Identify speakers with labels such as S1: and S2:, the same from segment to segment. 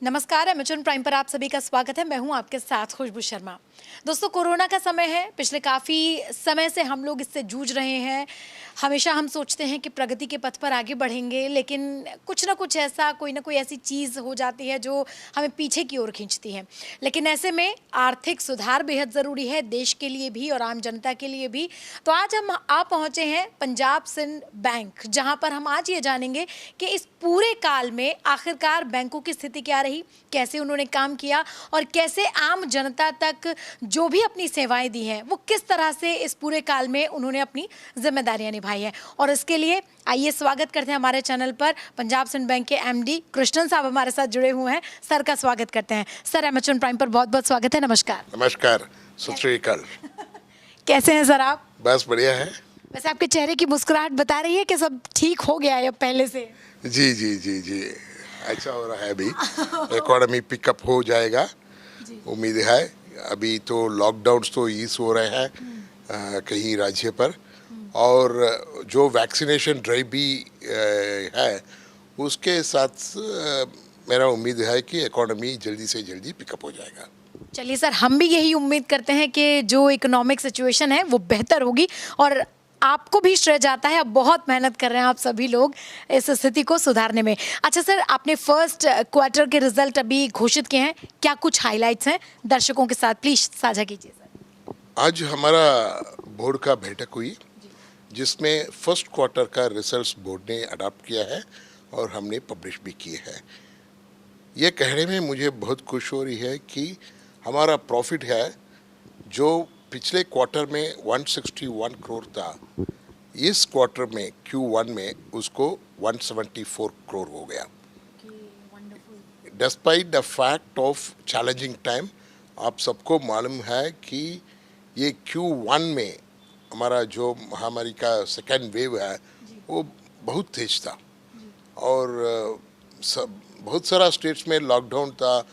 S1: नमस्कार, Amazon prime पर आप सभी का स्वागत है। मैं हूं आपके साथ खुशबू शर्मा। दोस्तों, कोरोना का समय है। पिछले काफ़ी समय से हम लोग इससे जूझ रहे हैं। हमेशा हम सोचते हैं कि प्रगति के पथ पर आगे बढ़ेंगे, लेकिन कुछ ना कुछ ऐसा, कोई ना कोई ऐसी चीज़ हो जाती है जो हमें पीछे की ओर खींचती है। लेकिन ऐसे में आर्थिक सुधार बेहद ज़रूरी है, देश के लिए भी और आम जनता के लिए भी। तो आज हम आ पहुँचे हैं पंजाब सिंध बैंक, जहाँ पर हम आज ये जानेंगे कि इस पूरे काल में आखिरकार बैंकों की स्थिति क्या रही, कैसे उन्होंने काम किया और कैसे आम जनता तक जो भी अपनी सेवाएं दी हैं वो किस तरह से इस पूरे काल में उन्होंने अपनी जिम्मेदारियां निभाई हैं। और इसके लिए आइए स्वागत करते हैं हमारे चैनल पर पंजाब सिंध बैंक के एमडी कृष्णन साहब हमारे साथ जुड़े हुए हैं। सर का स्वागत करते हैं। सर, अमेज़न प्राइम पर बहुत बहुत स्वागत है। नमस्कार।
S2: नमस्कार, सत श्री अकाल।
S1: कैसे हैं सर आप?
S2: बस बढ़िया है।
S1: वैसे आपके चेहरे की मुस्कुराहट बता रही है कि सब ठीक हो गया है अब पहले से।
S2: जी जी जी जी, अच्छा हो रहा है। अभी इकोनॉमी पिकअप हो जाएगा, उम्मीद है। अभी तो लॉकडाउन्स तो ईज हो रहे हैं कहीं राज्य पर, और जो वैक्सीनेशन ड्राइव भी है उसके साथ मेरा उम्मीद है कि इकोनॉमी जल्दी से जल्दी पिकअप हो जाएगा।
S1: चलिए सर, हम भी यही उम्मीद करते हैं कि जो इकोनॉमिक सिचुएशन है वो बेहतर होगी, और आपको भी श्रेय जाता है। अब बहुत मेहनत कर रहे हैं आप सभी लोग इस स्थिति को सुधारने में। अच्छा सर, आपने फर्स्ट क्वार्टर के रिजल्ट अभी घोषित किए हैं, क्या कुछ हाइलाइट्स हैं दर्शकों के साथ प्लीज साझा कीजिए सर।
S2: आज हमारा बोर्ड का बैठक हुई जिसमें फर्स्ट क्वार्टर का रिजल्ट्स बोर्ड ने अडॉप्ट किया है और हमने पब्लिश भी किए हैं। ये कहने में मुझे बहुत खुश हो रही है कि हमारा प्रॉफिट है जो पिछले क्वार्टर में 161 करोड़ था, इस क्वार्टर में Q1 में उसको 174 करोड़ हो गया। Despite the fact of challenging time, आप सबको मालूम है कि ये Q1 में हमारा जो महामारी का सेकेंड वेव है वो बहुत तेज था, और बहुत सारा स्टेट्स में लॉकडाउन था,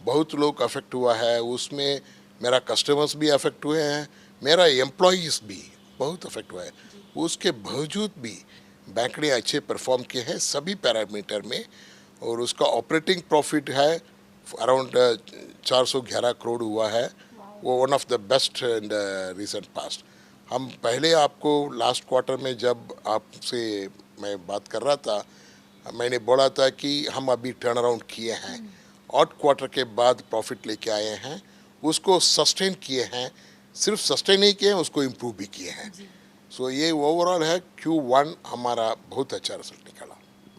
S2: बहुत लोग अफेक्ट हुआ है। उसमें मेरा कस्टमर्स भी अफेक्ट हुए हैं, मेरा एम्प्लॉयज़ भी बहुत अफेक्ट हुआ है। उसके बावजूद भी बैंक ने अच्छे परफॉर्म किए हैं सभी पैरामीटर में, और उसका ऑपरेटिंग प्रॉफिट है अराउंड 411 करोड़ हुआ है। वो one of the best in the recent past. हम पहले आपको लास्ट क्वार्टर में जब आपसे मैं बात कर रहा था, मैंने बोला था कि हम अभी टर्न अराउंड किए हैं, ऑड क्वार्टर के बाद प्रॉफिट लेके आए हैं, उसको सस्टेन किए हैं। सिर्फ सस्टेन नहीं किए हैं, उसको इम्प्रूव भी किए हैं। सो ये ओवरऑल है Q1 हमारा बहुत अच्छा रिजल्ट निकला।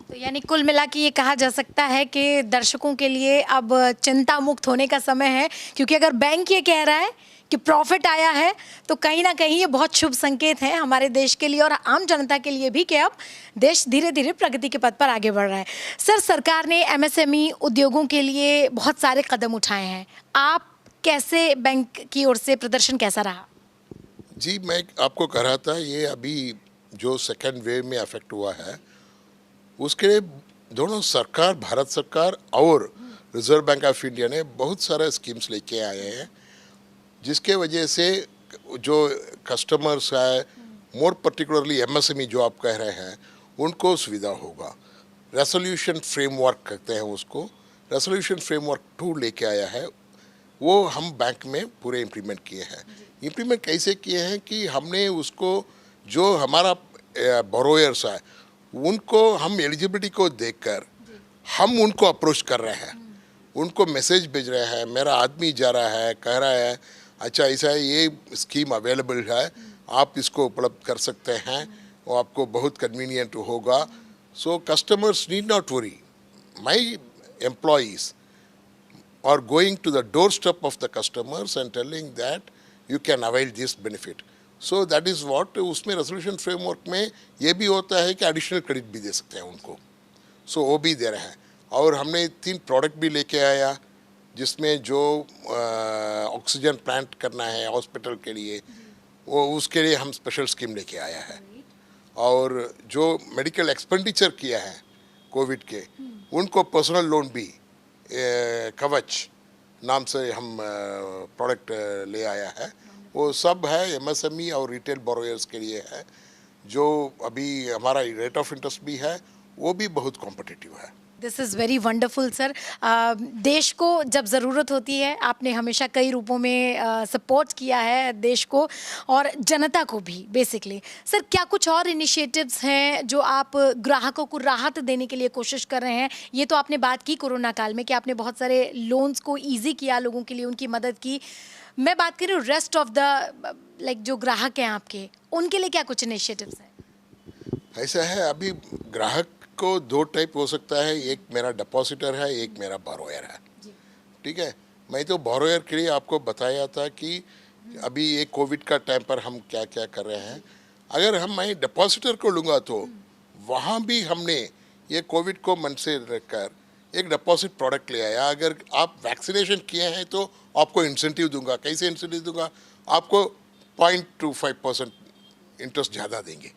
S1: तो यानी कुल मिला के ये कहा जा सकता है कि दर्शकों के लिए अब चिंता मुक्त होने का समय है, क्योंकि अगर बैंक ये कह रहा है कि प्रॉफिट आया है तो कहीं ना कहीं ये बहुत शुभ संकेत है हमारे देश के लिए और आम जनता के लिए भी कि अब देश धीरे धीरे प्रगति के पथ पर आगे बढ़ रहा है। सर, सरकार ने MSME उद्योगों के लिए बहुत सारे कदम उठाए हैं। आप कैसे, बैंक की ओर से प्रदर्शन कैसा रहा?
S2: जी, मैं आपको कह रहा था, ये अभी जो सेकेंड वेव में अफेक्ट हुआ है उसके लिए दोनों सरकार, भारत सरकार और रिजर्व बैंक ऑफ इंडिया ने बहुत सारे स्कीम्स लेके आए हैं, जिसके वजह से जो कस्टमर्स है, मोर पर्टिकुलरली MSME जो आप कह रहे हैं, उनको सुविधा होगा। रेसोल्यूशन फ्रेमवर्क कहते हैं उसको, रेसोल्यूशन फ्रेमवर्क 2 लेके आया है, वो हम बैंक में पूरे इम्प्लीमेंट किए हैं। इम्प्लीमेंट कैसे किए हैं कि हमने उसको, जो हमारा बोरोयर्स है उनको हम एलिजिबिलिटी को देखकर हम उनको अप्रोच कर रहे हैं, उनको मैसेज भेज रहे हैं। मेरा आदमी जा रहा है, कह रहा है अच्छा ऐसा है, ये स्कीम अवेलेबल है, आप इसको उपलब्ध कर सकते हैं, वो आपको बहुत कन्वीनियंट होगा। सो customers need not worry, my employees are going to the doorstep of the customers and telling that you can avail this benefit. So that is what उसमें रेजोल्यूशन फ्रेमवर्क में ये भी होता है कि एडिशनल क्रेडिट भी दे सकते हैं उनको, सो वो भी दे रहे हैं। और हमने 3 प्रोडक्ट भी लेके आया, जिसमें जो ऑक्सीजन प्लांट करना है हॉस्पिटल के लिए, वो उसके लिए हम स्पेशल स्कीम लेके आया है। और जो मेडिकल एक्सपेंडिचर किया है कोविड के, उनको पर्सनल लोन भी कवच नाम से हम प्रोडक्ट ले आया है। वो सब है MSME और रिटेल बोरोयर्स के लिए है। जो अभी हमारा रेट ऑफ इंटरेस्ट भी है वो भी बहुत कॉम्पिटिटिव है।
S1: This is very wonderful sir. देश को जब ज़रूरत होती है आपने हमेशा कई रूपों में सपोर्ट किया है देश को और जनता को भी बेसिकली। सर क्या कुछ और इनिशिएटिव्स हैं जो आप ग्राहकों को राहत देने के लिए कोशिश कर रहे हैं? ये तो आपने बात की कोरोना काल में कि आपने बहुत सारे लोन्स को ईज़ी किया, लोगों के लिए उनकी मदद की। मैं बात कर रही हूँ रेस्ट ऑफ द लाइक जो ग्राहक हैं आपके, उनके लिए क्या कुछ इनिशिएटिव्स हैं?
S2: ऐसा है, अभी ग्राहक को दो टाइप हो सकता है, एक मेरा डिपॉजिटर है, एक मेरा बोरोयर है।
S1: जी।
S2: ठीक है, मैं तो बोरोयर के लिए आपको बताया था कि अभी ये कोविड का टाइम पर हम क्या क्या कर रहे हैं। अगर हम मैं डिपॉजिटर को लूँगा तो वहाँ भी हमने ये कोविड को मन से रखकर एक डिपॉजिट प्रोडक्ट ले आया। अगर आप वैक्सीनेशन किए हैं तो आपको इंसेंटिव दूंगा। कैसे इंसेंटिव दूंगा? आपको 0.25% इंटरेस्ट ज़्यादा देंगे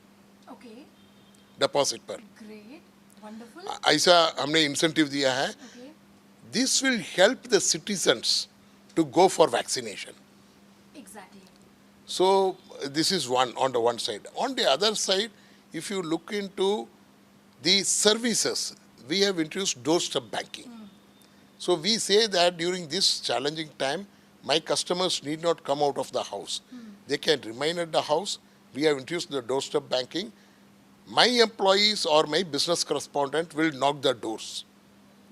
S1: ओके,
S2: डिपॉजिट पर।
S1: Great, wonderful.
S2: ऐसा हमने इंसेंटिव दिया है।
S1: Okay,
S2: This will help the citizens to go for vaccination.
S1: Exactly.
S2: So this is one on the one side. On the other side, if you look into the services, we have introduced doorstep banking. So we say that during this challenging time, my customers need not come out of the house. They can remain at the house. We have introduced the doorstep banking. My employees or my business correspondent will knock the doors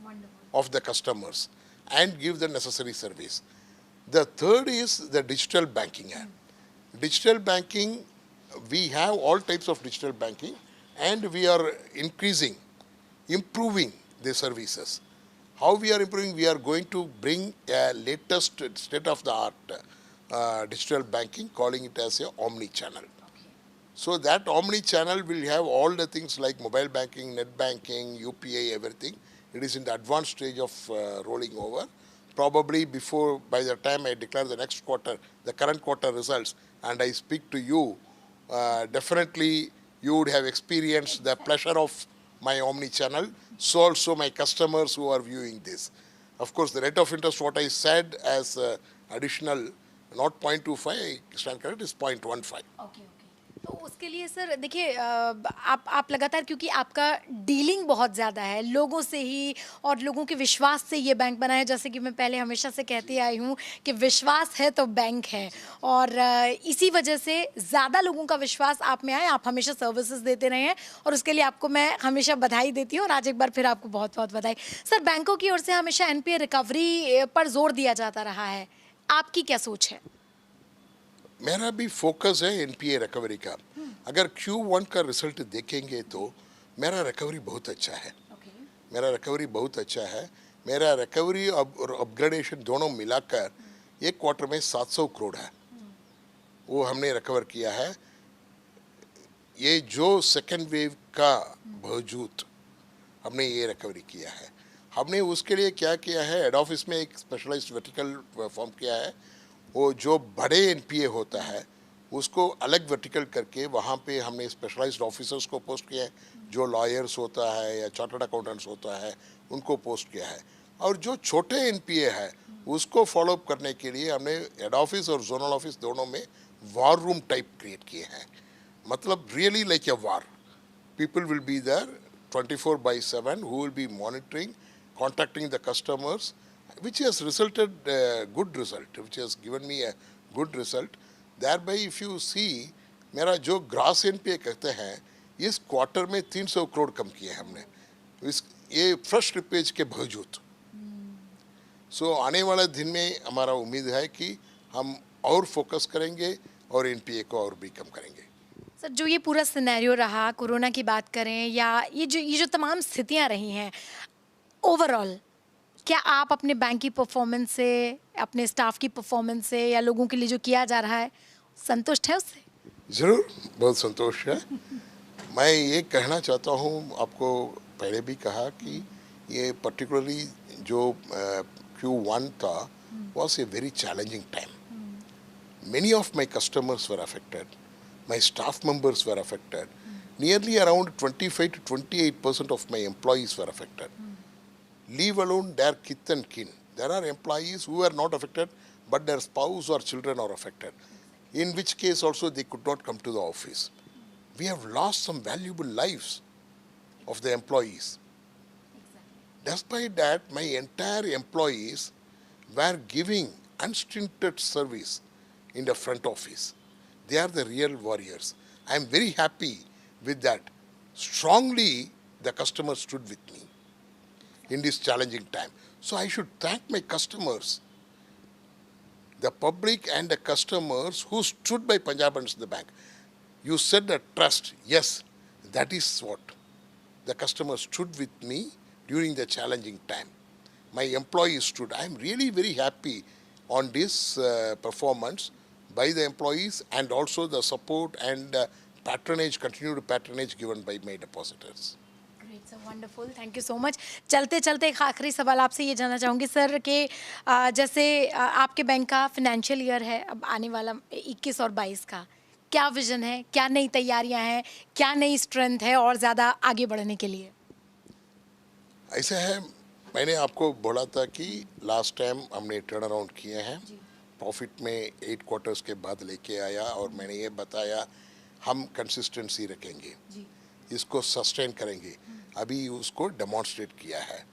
S1: wonderful.
S2: of the customers and give the necessary service. The third is the digital banking app. Digital banking, we have all types of digital banking and we are increasing, improving the services. How we are improving? We are going to bring a latest state-of-the-art digital banking, calling it as a omni-channel. So that omni-channel will have all the things like mobile banking, net banking, UPI, everything. It is in the advanced stage of rolling over. Probably before, by the time I declare the next quarter, the current quarter results, and I speak to you, definitely you would have experienced the pleasure of my omni-channel. So also my customers who are viewing this. Of course, the rate of interest, what I said as additional, not 0.25, I stand correct, is 0.15.
S1: Okay, okay. तो उसके लिए sir देखिए आप लगातार क्योंकि आपका dealing बहुत ज़्यादा है लोगों से ही और लोगों के विश्वास से ये बैंक बना है, जैसे कि मैं पहले हमेशा से कहती आई हूँ कि विश्वास है तो बैंक है। और इसी वजह से ज़्यादा लोगों का विश्वास आप में आए, आप हमेशा सर्विसेज देते रहे हैं और उसके लिए आपको मैं हमेशा बधाई देती हूँ और आज एक बार फिर आपको बहुत बहुत बधाई। सर बैंकों की ओर से हमेशा एनपीए रिकवरी पर जोर दिया जाता रहा है, आपकी क्या सोच है?
S2: मेरा भी फोकस है एनपीए रिकवरी का। अगर Q1 का रिजल्ट देखेंगे तो मेरा रिकवरी बहुत अच्छा है।
S1: ओके,
S2: मेरा रिकवरी बहुत अच्छा है। मेरा रिकवरी और अपग्रेडेशन दोनों मिलाकर एक क्वार्टर में 700 करोड़ है, वो हमने रिकवर किया है। ये जो सेकेंड वेव का बावजूद हमने ये रिकवरी किया है। हमने उसके लिए क्या किया है, हेड ऑफिस में एक स्पेशलाइज्ड वर्टिकल फॉर्म किया है। वो जो बड़े एनपीए होता है उसको अलग वर्टिकल करके वहाँ पे हमने स्पेशलाइज्ड ऑफिसर्स को पोस्ट किया है। जो लॉयर्स होता है या चार्टर्ड अकाउंटेंट्स होता है उनको पोस्ट किया है। और जो छोटे एनपीए है उसको फॉलोअप करने के लिए हमने हेड ऑफिस और जोनल ऑफिस दोनों में वॉर रूम टाइप क्रिएट किए हैं। मतलब really like a war, people will be there 24/7 who will be monitoring, contacting the customers, which has resulted good result, which has given me a good result. Thereby, if you see, मेरा जो grass NPA कहते हैं इस quarter में 300 करोड़ कम किए हमने, इस ये फ्रेश रिपेज के बावजूद। सो आने वाले दिन में हमारा उम्मीद है कि हम और फोकस करेंगे और एनपीए को और भी कम करेंगे।
S1: सर जो ये पूरा सिनेरियो रहा, कोरोना की बात करें या ये जो तमाम स्थितियां रही हैं, ओवरऑल क्या आप अपने बैंक की परफॉर्मेंस से, अपने स्टाफ की परफॉर्मेंस से या लोगों के लिए जो किया जा रहा है, संतुष्ट है उससे?
S2: ज़रूर, बहुत संतोष है। मैं ये कहना चाहता हूँ, आपको पहले भी कहा कि ये पर्टिकुलरली जो Q1 था was a very challenging time. Many of my customers were affected. My staff members were affected. Nearly around 25 to 28% of my employees were affected. Leave alone their kith and kin. There are employees who are not affected, but their spouse or children are affected, in which case also they could not come to the office. We have lost some valuable lives of the employees. Despite that, my entire employees were giving unstinted service in the front office. They are the real warriors. I am very happy with that. Strongly, the customer stood with me in this challenging time. So I should thank my customers, the public and the customers who stood by Punjab and Sind Bank. You said the trust. Yes, that is what. The customer stood with me during the challenging time. My employees stood. I am really very happy on this performance by the employees and also the support and patronage, continued patronage given by my depositors.
S1: Great sir, wonderful, thank you so much. चलते चलते एक आखिरी सवाल आपसे ये जानना चाहूँगी sir कि जैसे आपके बैंक का फाइनेंशियल ईयर है अब आने वाला 21 और 22 का, क्या विजन है, क्या नई तैयारियां हैं, क्या नई स्ट्रेंथ है और ज़्यादा आगे बढ़ने के लिए?
S2: ऐसा है, मैंने आपको बोला था कि लास्ट टाइम हमने टर्न अराउंड किए हैं, प्रॉफिट में 8 क्वार्टर्स के बाद लेके आया और मैंने ये बताया हम कंसिस्टेंसी रखेंगे, इसको सस्टेन करेंगे। अभी उसको डेमोन्स्ट्रेट किया है।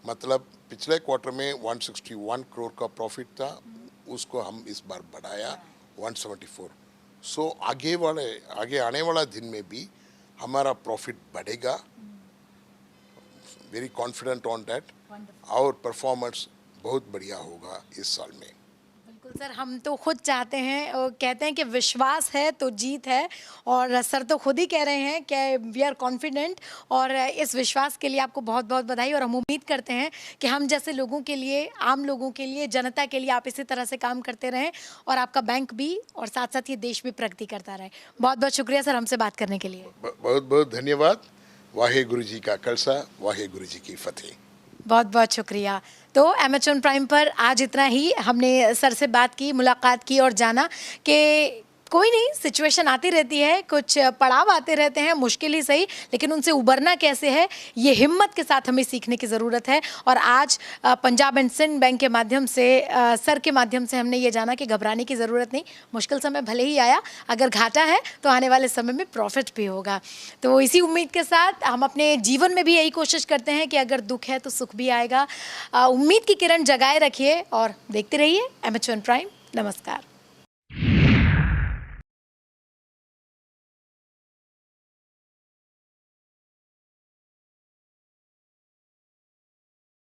S2: मतलब पिछले क्वार्टर में 161 करोड़ का प्रॉफिट था, उसको हम इस बार बढ़ाया 174। सो आगे आने वाला दिन में भी हमारा प्रॉफिट बढ़ेगा। Very confident on that. और परफॉर्मेंस बहुत बढ़िया होगा इस साल में।
S1: बिल्कुल सर, हम तो खुद चाहते हैं और कहते हैं कि विश्वास है तो जीत है, और सर तो खुद ही कह रहे हैं कि वी आर कॉन्फिडेंट, और इस विश्वास के लिए आपको बहुत बहुत बधाई। और हम उम्मीद करते हैं कि हम जैसे लोगों के लिए, आम लोगों के लिए, जनता के लिए आप इसी तरह से काम करते रहें और आपका बैंक भी और साथ साथ ये देश भी प्रगति करता रहे। बहुत बहुत शुक्रिया सर हमसे बात करने के लिए।
S2: बहुत बहुत धन्यवाद। वाहे गुरु जी का कलसा, वाहे गुरु जी की फतेह।
S1: बहुत बहुत शुक्रिया। तो एमेजॉन प्राइम पर आज इतना ही। हमने सर से बात की, मुलाकात की और जाना कि कोई नहीं, सिचुएशन आती रहती है, कुछ पड़ाव आते रहते हैं, मुश्किल ही सही, लेकिन उनसे उबरना कैसे है, ये हिम्मत के साथ हमें सीखने की ज़रूरत है। और आज पंजाब एंड सिंध बैंक के माध्यम से, सर के माध्यम से हमने ये जाना कि घबराने की ज़रूरत नहीं। मुश्किल समय भले ही आया, अगर घाटा है तो आने वाले समय में प्रॉफिट भी होगा। तो इसी उम्मीद के साथ हम अपने जीवन में भी यही कोशिश करते हैं कि अगर दुख है तो सुख भी आएगा। उम्मीद की किरण जगाए रखिए और देखते रहिए एमेजॉन प्राइम। नमस्कार।